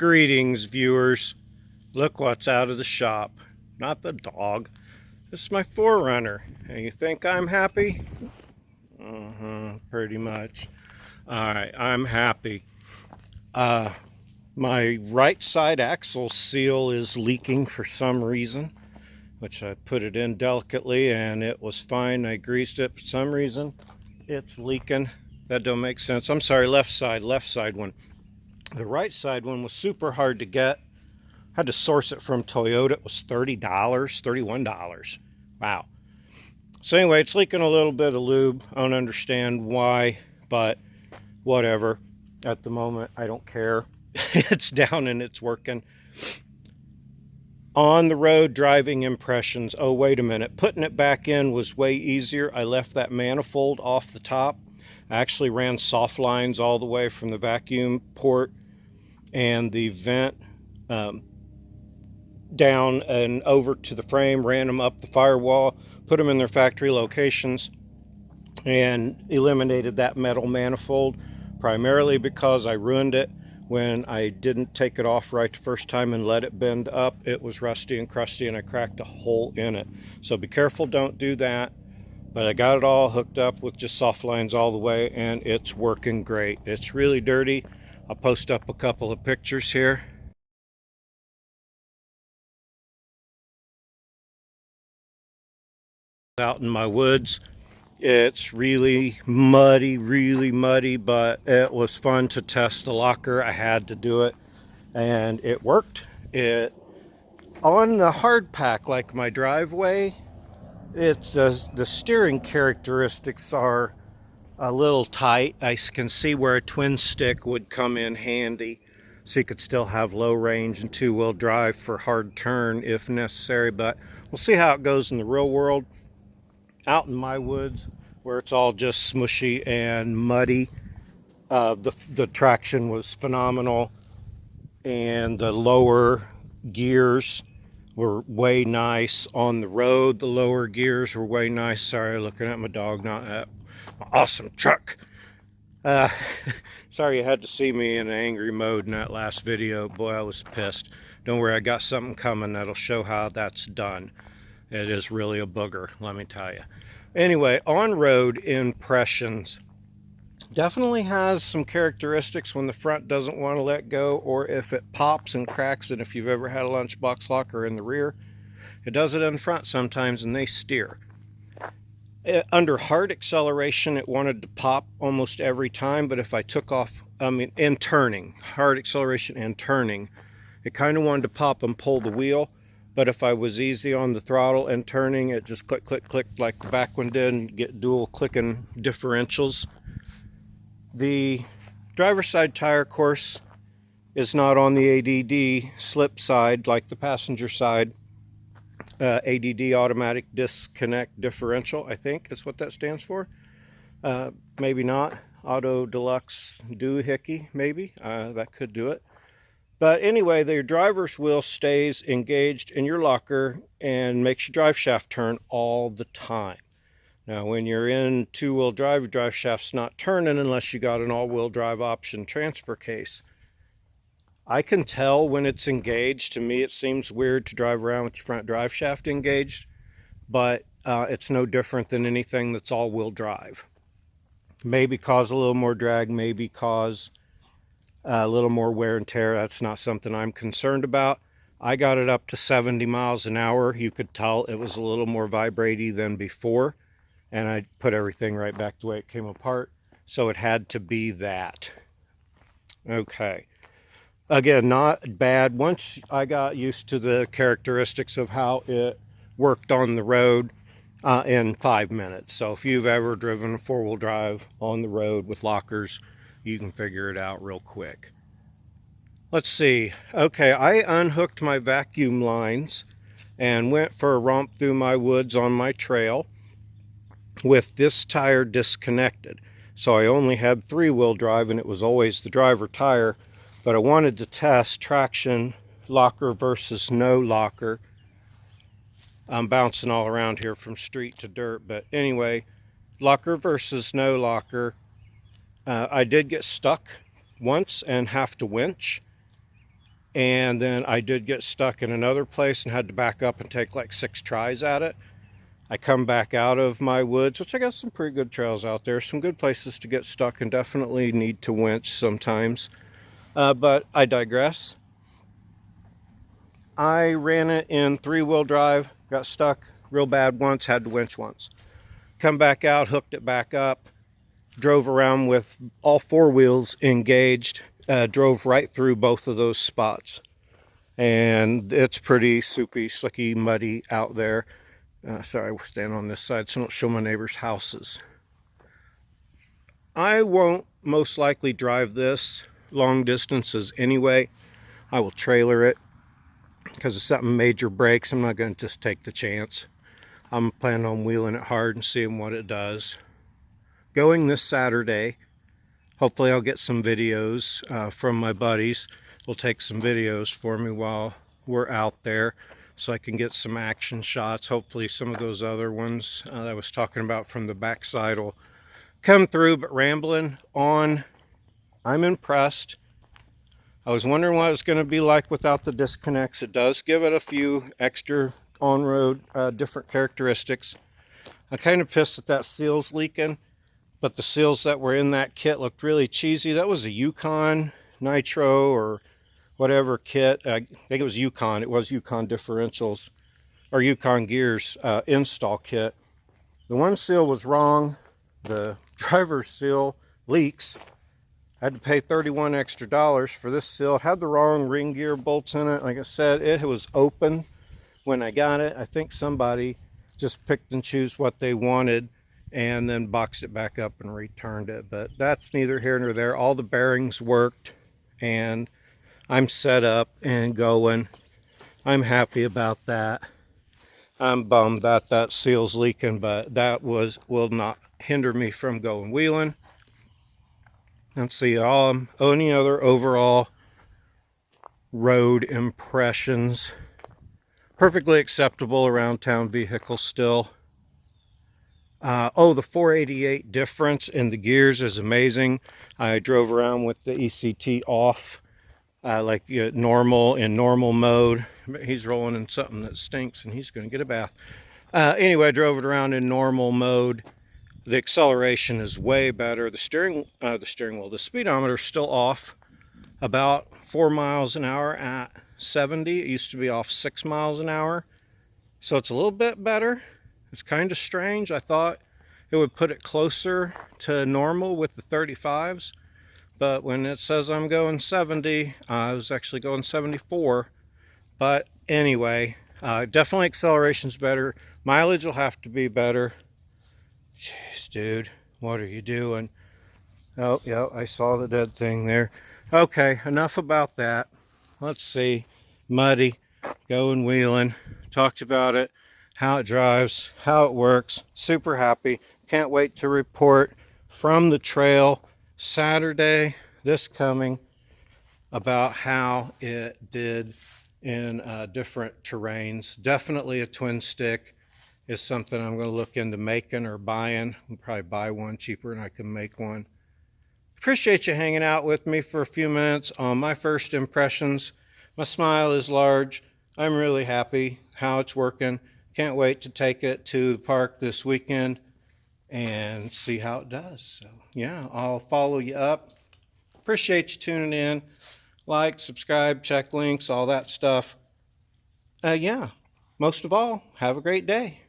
Greetings, viewers. Look what's out of the shop. Not the dog. This is my 4runner. And you think I'm happy? Pretty much. Alright, I'm happy. My right side axle seal is leaking for some reason, which I put it in delicately and it was fine. I greased it. For some reason, it's leaking. That don't make sense. I'm sorry, left side one. The right side one was super hard to get. Had to source it from Toyota. It was $30, $31. Wow. So anyway, it's leaking a little bit of lube. I don't understand why, but whatever. At the moment, I don't care. It's down and it's working. On the road driving impressions. Oh, wait a minute. Putting it back in was way easier. I left that manifold off the top. I actually ran soft lines all the way from the vacuum port and the vent down and over to the frame, ran them up the firewall, put them in their factory locations, and eliminated that metal manifold, primarily because I ruined it when I didn't take it off right the first time and let it bend up. It was rusty and crusty and I cracked a hole in it. So be careful, don't do that. But I got it all hooked up with just soft lines all the way and it's working great. It's really dirty. I'll post up a couple of pictures here. Out in my woods. It's really muddy, but it was fun to test the locker. I had to do it and it worked. It on the hard pack, like my driveway, it's the steering characteristics are a little tight. I can see where a twin stick would come in handy, so you could still have low range and two-wheel drive for hard turn if necessary, but we'll see how it goes in the real world. Out in my woods where it's all just smushy and muddy, the traction was phenomenal and the lower gears were way nice. On the road, the lower gears were way nice. Sorry, looking at my dog, not at my awesome truck. Sorry you had to see me in an angry mode in that last video. Boy, I was pissed. Don't worry, I got something coming that'll show how that's done. It is really a booger, let me tell you. Anyway, on-road impressions. Definitely has some characteristics when the front doesn't want to let go, or if it pops and cracks. And if you've ever had a lunchbox locker in the rear, it does it in front sometimes and they steer. Under hard acceleration, it wanted to pop almost every time, but if I took off, in turning, hard acceleration and turning, it kind of wanted to pop and pull the wheel. But if I was easy on the throttle and turning, it just click, click, click like the back one did and get dual clicking differentials. The driver's side tire, of course, is not on the ADD slip side like the passenger side. ADD, automatic disconnect differential, I think is what that stands for. Maybe not. Auto deluxe doohickey, maybe. That could do it. But anyway, the driver's wheel stays engaged in your locker and makes your drive shaft turn all the time. Now, when you're in two-wheel drive, your drive shaft's not turning unless you got an all-wheel drive option transfer case. I can tell when it's engaged. To me, it seems weird to drive around with your front drive shaft engaged, but it's no different than anything that's all-wheel drive. Maybe cause a little more drag, maybe cause a little more wear and tear. That's not something I'm concerned about. I got it up to 70 miles an hour. You could tell it was a little more vibraty than before. And I put everything right back the way it came apart. So it had to be that. Okay. Again, not bad. Once I got used to the characteristics of how it worked on the road in 5 minutes. So if you've ever driven a four-wheel drive on the road with lockers, you can figure it out real quick. Let's see. Okay, I unhooked my vacuum lines and went for a romp through my woods on my trail with this tire disconnected. So I only had three-wheel drive and it was always the driver tire, but I wanted to test traction, locker versus no locker. I'm bouncing all around here from street to dirt, but anyway, locker versus no locker. I did get stuck once and have to winch. And then I did get stuck in another place and had to back up and take like 6 tries at it. I come back out of my woods, which I got some pretty good trails out there, some good places to get stuck, and definitely need to winch sometimes. But I digress. I ran it in 3-wheel drive, got stuck real bad once, had to winch once. Come back out, hooked it back up, drove around with all 4 wheels engaged, drove right through both of those spots. And it's pretty soupy, slicky, muddy out there. Sorry, we'll stand on this side so I don't show my neighbors' houses. I won't most likely drive this long distances anyway. I will trailer it because if something major breaks, I'm not going to just take the chance. I'm planning on wheeling it hard and seeing what it does. Going this Saturday, hopefully I'll get some videos from my buddies. They'll take some videos for me while we're out there so I can get some action shots. Hopefully some of those other ones that I was talking about from the backside will come through. But rambling on, I'm impressed. I was wondering what it's going to be like without the disconnects. It does give it a few extra on-road different characteristics. I'm kind of pissed that seal's leaking, but the seals that were in that kit looked really cheesy. That was a Yukon Nitro or whatever kit. I think it was Yukon. It was Yukon differentials or Yukon gears install kit. The one seal was wrong. The driver's seal leaks. I had to pay $31 extra for this seal. It had the wrong ring gear bolts in it. Like I said, it was open when I got it. I think somebody just picked and chose what they wanted and then boxed it back up and returned it. But that's neither here nor there. All the bearings worked and I'm set up and going. I'm happy about that. I'm bummed that that seal's leaking, but that will not hinder me from going wheeling. Let's see, any other overall road impressions. Perfectly acceptable around town vehicle still. The 488 difference in the gears is amazing. I drove around with the ECT off, normal, in normal mode. He's rolling in something that stinks and he's going to get a bath. Anyway, I drove it around in normal mode. The acceleration is way better. The speedometer is still off about 4 miles an hour at 70. It used to be off 6 miles an hour. So it's a little bit better. It's kind of strange. I thought it would put it closer to normal with the 35s. But when it says I'm going 70, I was actually going 74. But anyway, definitely acceleration's better. Mileage will have to be better. Jeez, dude, what are you doing? Oh, yeah, I saw the dead thing there. Okay, enough about that. Let's see. Muddy, going wheeling. Talked about it, how it drives, how it works. Super happy. Can't wait to report from the trail Saturday, this coming, about how it did in different terrains. Definitely a twin stick is something I'm going to look into making or buying. I'll probably buy one cheaper and I can make one. Appreciate you hanging out with me for a few minutes on my first impressions. My smile is large. I'm really happy how it's working. Can't wait to take it to the park this weekend and see how it does. So yeah, I'll follow you up. Appreciate you tuning in. Like, subscribe, check links, all that stuff. Yeah, most of all, have a great day.